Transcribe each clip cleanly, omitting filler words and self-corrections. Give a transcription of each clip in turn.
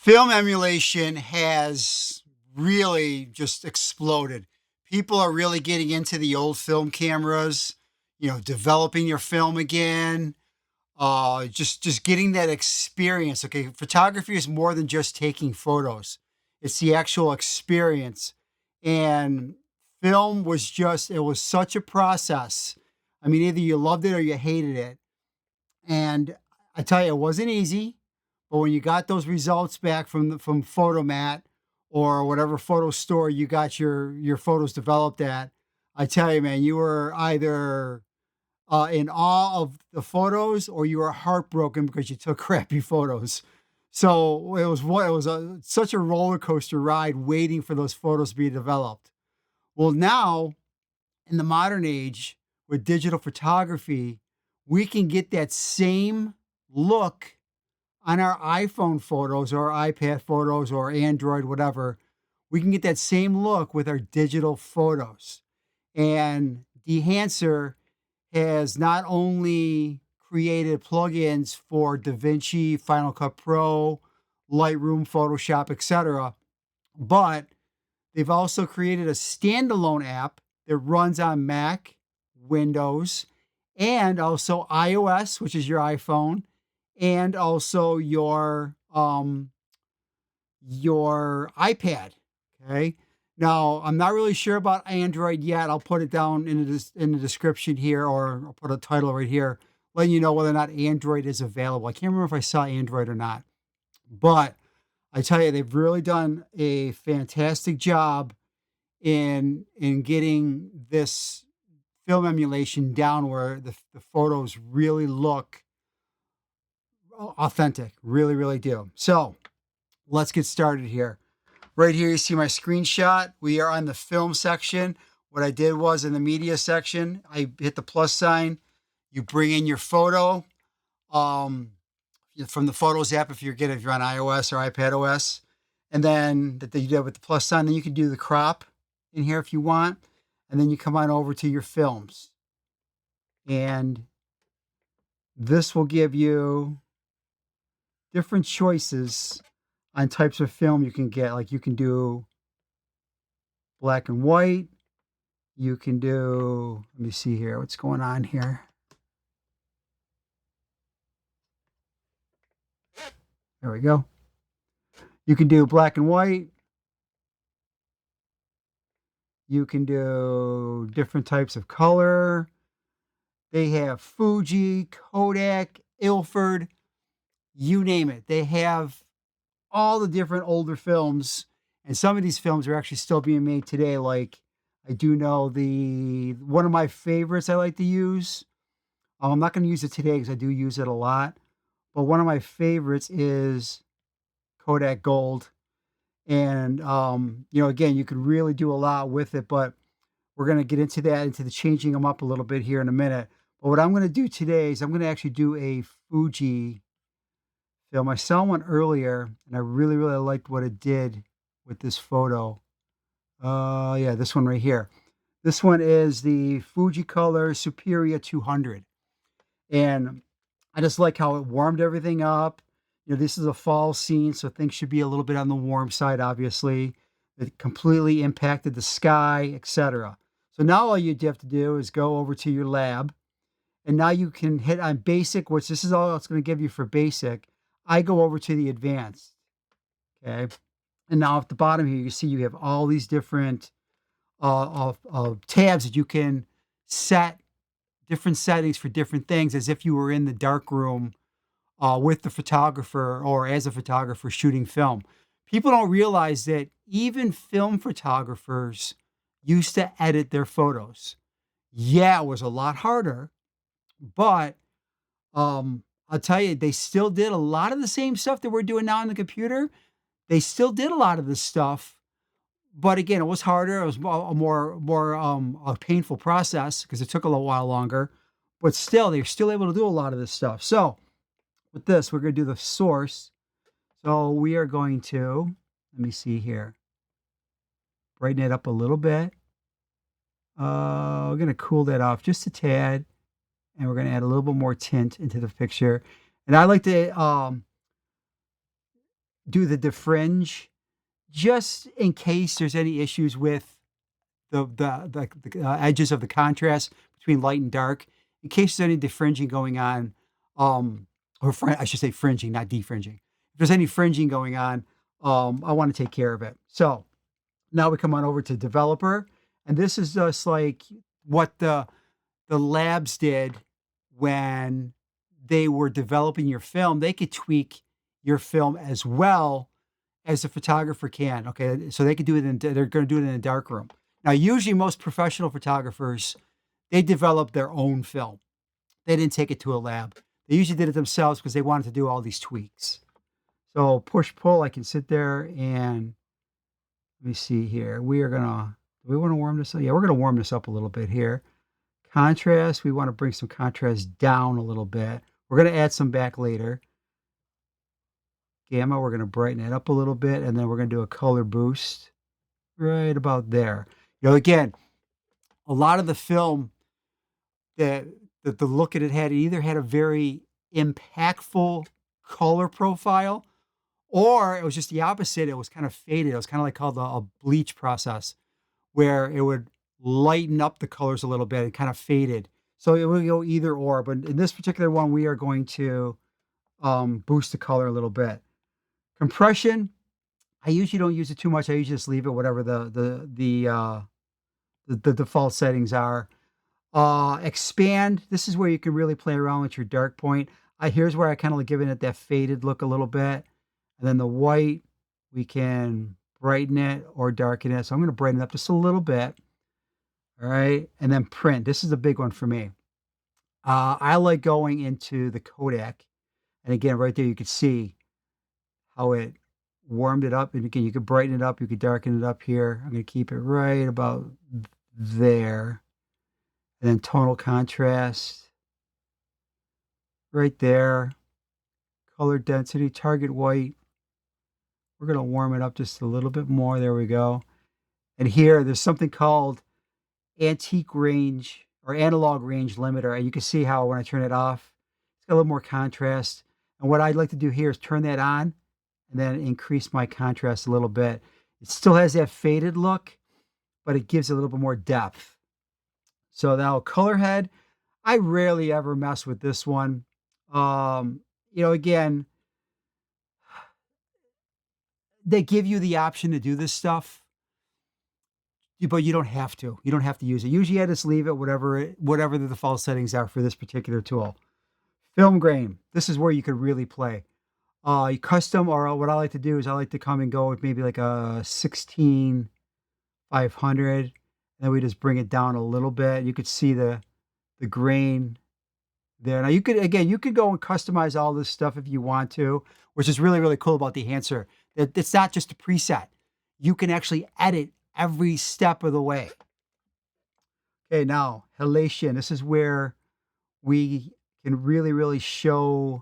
Film emulation has really just exploded. People are really getting into the old film cameras, developing your film again, just getting that experience. Okay, photography is more than just taking photos. It's the actual experience. And film was just it was such a process. I mean, either you loved it or you hated it. And I tell you, it wasn't easy, but when you got those results back from Photomat or whatever photo store you got your photos developed at, I tell you, man, you were either in awe of the photos or you were heartbroken because you took crappy photos. So it was such a roller coaster ride waiting for those photos to be developed. Well, now in the modern age with digital photography, we can get that same look on our iPhone photos or iPad photos or Android, whatever. We can get that same look with our digital photos. And Dehancer has not only created plugins for DaVinci, Final Cut Pro, Lightroom, Photoshop, etc., but they've also created a standalone app that runs on Mac, Windows, and also iOS, which is your iPhone, and also your iPad. Okay. Now, I'm not really sure about Android yet. I'll put it down in the description here, or I'll put a title right here, letting you know whether or not Android is available. I can't remember if I saw Android or not, but I tell you, they've really done a fantastic job in getting this film emulation down where the photos really look authentic, really, really do. So let's get started here. Right here, you see my screenshot. We are on the film section. What I did was in the media section, I hit the plus sign. You bring in your photo from the Photos app if you're on iOS or iPad OS. And then that you did with the plus sign, then you can do the crop in here if you want. And then you come on over to your films. And this will give you different choices on types of film you can get. Like you can do black and white. You can do, let me see here, what's going on here. There we go. You can do black and white. You can do different types of color. They have Fuji, Kodak, Ilford, you name it. They have all the different older films, and some of these films are actually still being made today. Like I do know one of my favorites I like to use. I'm not going to use it today because I do use it a lot, but one of my favorites is Kodak Gold. And again, you can really do a lot with it, but we're going to get into the changing them up a little bit here in a minute. But what I'm going to do today is I'm going to actually do a Fuji film. I saw one earlier, and I really, really liked what it did with this photo. Yeah, this one right here. This one is the Fuji Color Superior 200. And I just like how it warmed everything up. This is a fall scene, so things should be a little bit on the warm side, obviously. It completely impacted the sky, etc. So now all you have to do is go over to your lab, and now you can hit on basic, which this is all it's going to give you for basic. I go over to the advanced, okay? And now at the bottom here, you see you have all these different tabs that you can set different settings for different things as if you were in the dark room with the photographer or as a photographer shooting film. People don't realize that even film photographers used to edit their photos. Yeah, it was a lot harder, but I'll tell you, they still did a lot of the same stuff that we're doing now on the computer. They still did a lot of this stuff, but again, it was harder. It was a painful process because it took a little while longer. But still, they're still able to do a lot of this stuff. So with this, we're going to do the source. So we are going to, let me see here, brighten it up a little bit. We're going to cool that off just a tad. And we're going to add a little bit more tint into the picture. And I like to do the defringe just in case there's any issues with the edges of the contrast between light and dark, in case there's any defringing going on, I should say fringing, not defringing. If there's any fringing going on, I want to take care of it. So now we come on over to developer, and this is just like what the labs did when they were developing your film. They could tweak your film as well as a photographer can. Okay, so they could do it they're going to do it in a dark room. Now, usually most professional photographers, they develop their own film. They didn't take it to a lab. They usually did it themselves because they wanted to do all these tweaks. So push pull, I can sit there and let me see here. Do we want to warm this up? Yeah, we're gonna warm this up a little bit here. Contrast, we want to bring some contrast down a little bit. We're gonna add some back later. Gamma, we're gonna brighten it up a little bit, and then we're gonna do a color boost right about there. Again, a lot of the film that the look that it had, it either had a very impactful color profile, or it was just the opposite. It was kind of faded. It was kind of like called a bleach process, where it would lighten up the colors a little bit and kind of faded. So it would go either or. But in this particular one, we are going to boost the color a little bit. Compression, I usually don't use it too much. I usually just leave it whatever the default settings are. Expand, this is where you can really play around with your dark point. Here's where I kind of like giving it that faded look a little bit. And then the white, we can brighten it or darken it. So I'm going to brighten it up just a little bit. All right. And then print. This is the big one for me. I like going into the Kodak. And again, right there, you can see how it warmed it up. And again, you could brighten it up. You could darken it up here. I'm going to keep it right about there. And then tonal contrast right there. Color density, target white. We're going to warm it up just a little bit more. There we go. And here, there's something called antique range or analog range limiter. And you can see how when I turn it off, it's got a little more contrast. And what I'd like to do here is turn that on and then increase my contrast a little bit. It still has that faded look, but it gives a little bit more depth. So now color head, I rarely ever mess with this one. Again, they give you the option to do this stuff, but you don't have to. You don't have to use it. Usually I just leave it whatever the default settings are for this particular tool. Film grain, this is where you could really play. Custom, or what I like to do is I like to come and go with maybe like a 16,500. And then we just bring it down a little bit. You could see the grain there. Now you could go and customize all this stuff if you want to, which is really, really cool about Dehancer. It's not just a preset. You can actually edit every step of the way. Okay, now halation. This is where we can really, really show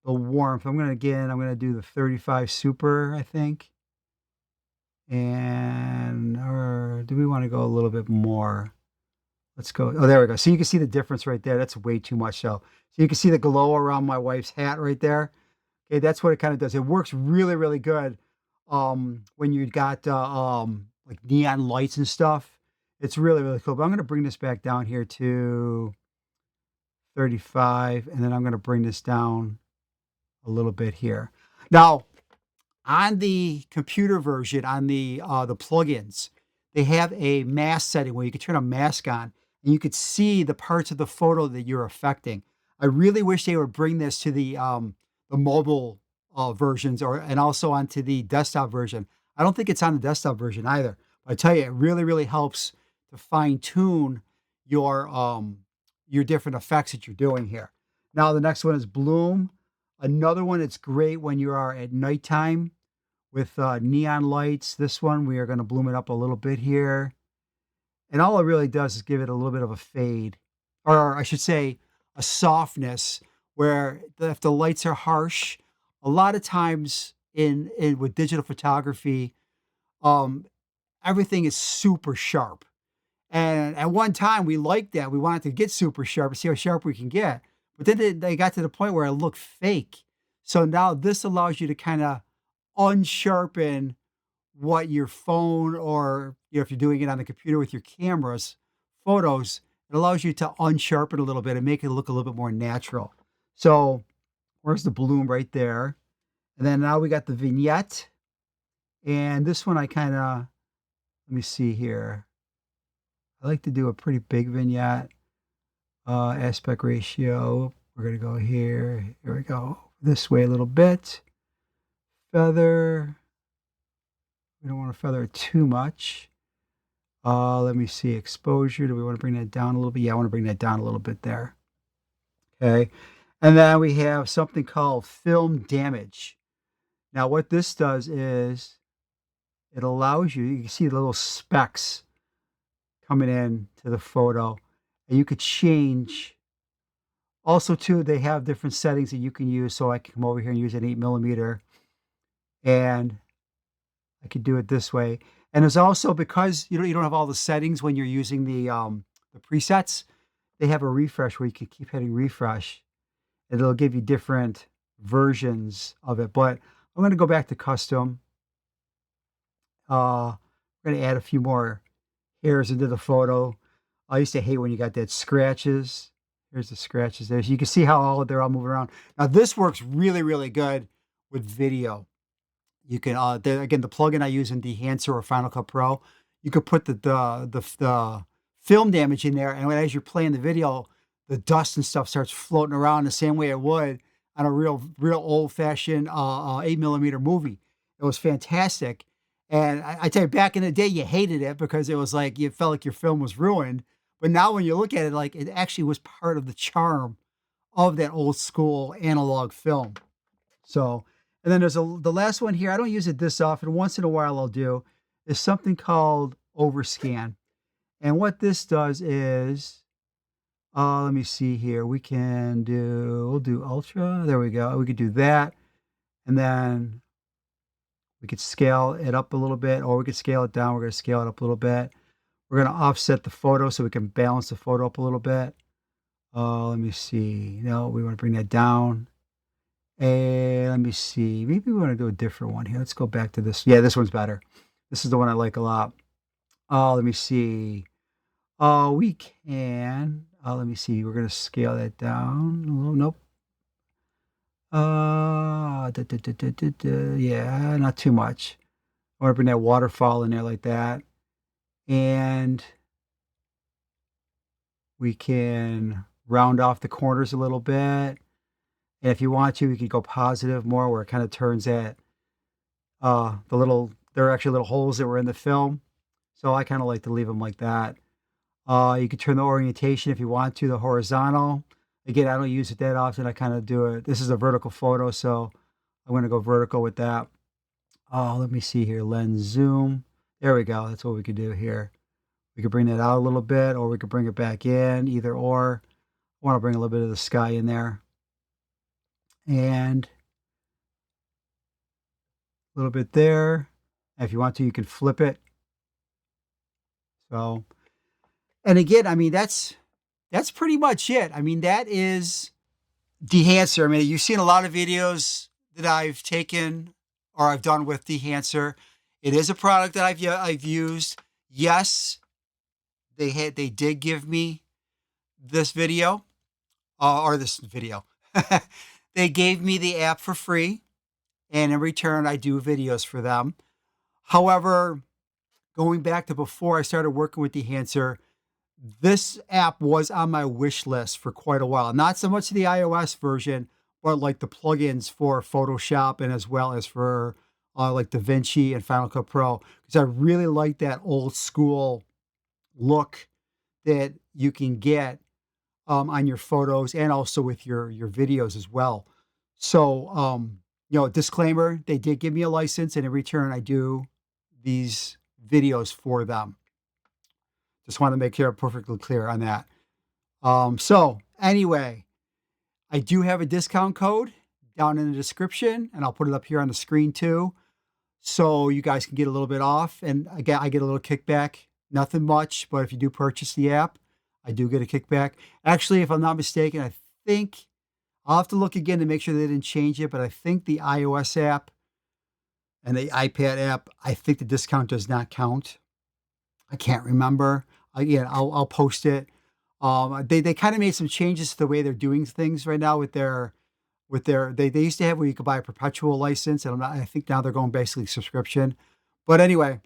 the warmth. I'm going to do the 35 super, I think. And, or do we want to go a little bit more? Let's go. Oh, there we go. So you can see the difference right there. That's way too much. So you can see the glow around my wife's hat right there. Okay, that's what it kind of does. It works really, really good when you got like neon lights and stuff. It's really, really cool. But I'm going to bring this back down here to 35, and then I'm going to bring this down a little bit here. Now, on the computer version, on the plugins, they have a mask setting where you can turn a mask on, and you could see the parts of the photo that you're affecting. I really wish they would bring this to the mobile versions and also onto the desktop version. I don't think it's on the desktop version either. But I tell you, it really, really helps to fine tune your different effects that you're doing here. Now the next one is bloom. Another one that's great when you are at nighttime with neon lights. This one, we are going to bloom it up a little bit here. And all it really does is give it a little bit of a fade, or I should say a softness, where if the lights are harsh, a lot of times with digital photography, everything is super sharp. And at one time we liked that. We wanted to get super sharp and see how sharp we can get. But then they got to the point where it looked fake. So now this allows you to kind of unsharpen what your phone or, if you're doing it on the computer with your cameras, photos, it allows you to unsharpen a little bit and make it look a little bit more natural. So where's the bloom right there? And then now we got the vignette. And this one I kind of, let me see here. I like to do a pretty big vignette. Aspect ratio. We're going to go here. Here we go. This way a little bit. Feather. We don't want to feather it too much. Let me see. Exposure. Do we want to bring that down a little bit? Yeah, I want to bring that down a little bit there. Okay. And then we have something called film damage. Now, what this does is it allows you can see the little specks coming in to the photo. And you could change. Also, too, they have different settings that you can use. So I can come over here and use an 8mm. And I could do it this way. And there's also, because you don't have all the settings when you're using the presets, they have a refresh where you can keep hitting refresh. And it'll give you different versions of it. But I'm going to go back to custom. We're going to add a few more hairs into the photo. I used to hate when you got that scratches. Here's the scratches there. So you can see how they're all moving around. Now this works really, really good with video. You can, again, the plugin I use in Dehancer or Final Cut Pro, you could put the film damage in there, and as you're playing the video, the dust and stuff starts floating around the same way it would on a real old-fashioned 8mm movie. It was fantastic. And I tell you, back in the day, you hated it because it was like, you felt like your film was ruined. But now when you look at it, like, it actually was part of the charm of that old school analog film. So, and then there's the last one here. I don't use it this often. Once in a while I'll do, is something called overscan. And what this does is, let me see here. We'll do ultra. There we go. We could do that. And then we could scale it up a little bit, or we could scale it down. We're going to scale it up a little bit. We're going to offset the photo so we can balance the photo up a little bit. Let me see. No, we want to bring that down. And let me see. Maybe we want to do a different one here. Let's go back to this. Yeah, this one's better. This is the one I like a lot. Let me see. We can. Let me see. We're going to scale that down. Nope. Yeah, not too much. I want to bring that waterfall in there like that. And we can round off the corners a little bit. And if you want to, we could go positive more, where it kind of turns at there are actually little holes that were in the film. So I kind of like to leave them like that. You can turn the orientation if you want to, the horizontal. Again, I don't use it that often. I kind of do it. This is a vertical photo, so I'm going to go vertical with that. Let me see here. Lens zoom. There we go. That's what we could do here. We could bring that out a little bit, or we could bring it back in, either or. I want to bring a little bit of the sky in there. And a little bit there. And if you want to, you can flip it. So, and again, I mean, that's pretty much it. I mean, that is Dehancer. I mean, you've seen a lot of videos that I've taken or I've done with Dehancer. It is a product that I've used. Yes, they did give me this video, or this video. They gave me the app for free, and in return, I do videos for them. However, going back to before I started working with Dehancer, this app was on my wish list for quite a while. Not so much the iOS version, but like the plugins for Photoshop, and as well as for like DaVinci and Final Cut Pro, because I really like that old school look that you can get on your photos, and also with your videos as well. So, disclaimer, they did give me a license, and in return, I do these videos for them. Just want to make sure I'm perfectly clear on that. So anyway, I do have a discount code down in the description, and I'll put it up here on the screen too, so you guys can get a little bit off. And again, I get a little kickback, nothing much, but if you do purchase the app, I do get a kickback. Actually, if I'm not mistaken, I think I'll have to look again to make sure they didn't change it, but I think the iOS app And the iPad app, I think the discount does not count. I can't remember. Again, I'll post it. They kind of made some changes to the way they're doing things right now they used to have where you could buy a perpetual license, and I think now they're going basically subscription. But anyway,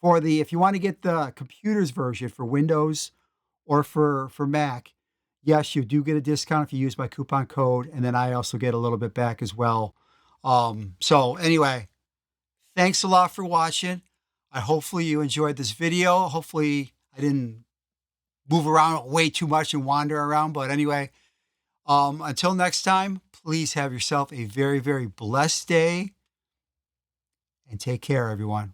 if you want to get the computers version for Windows or for Mac, yes, you do get a discount if you use my coupon code, and then I also get a little bit back as well. So anyway, thanks a lot for watching. Hopefully you enjoyed this video. Hopefully I didn't move around way too much and wander around. But anyway, until next time, please have yourself a very, very blessed day and take care, everyone.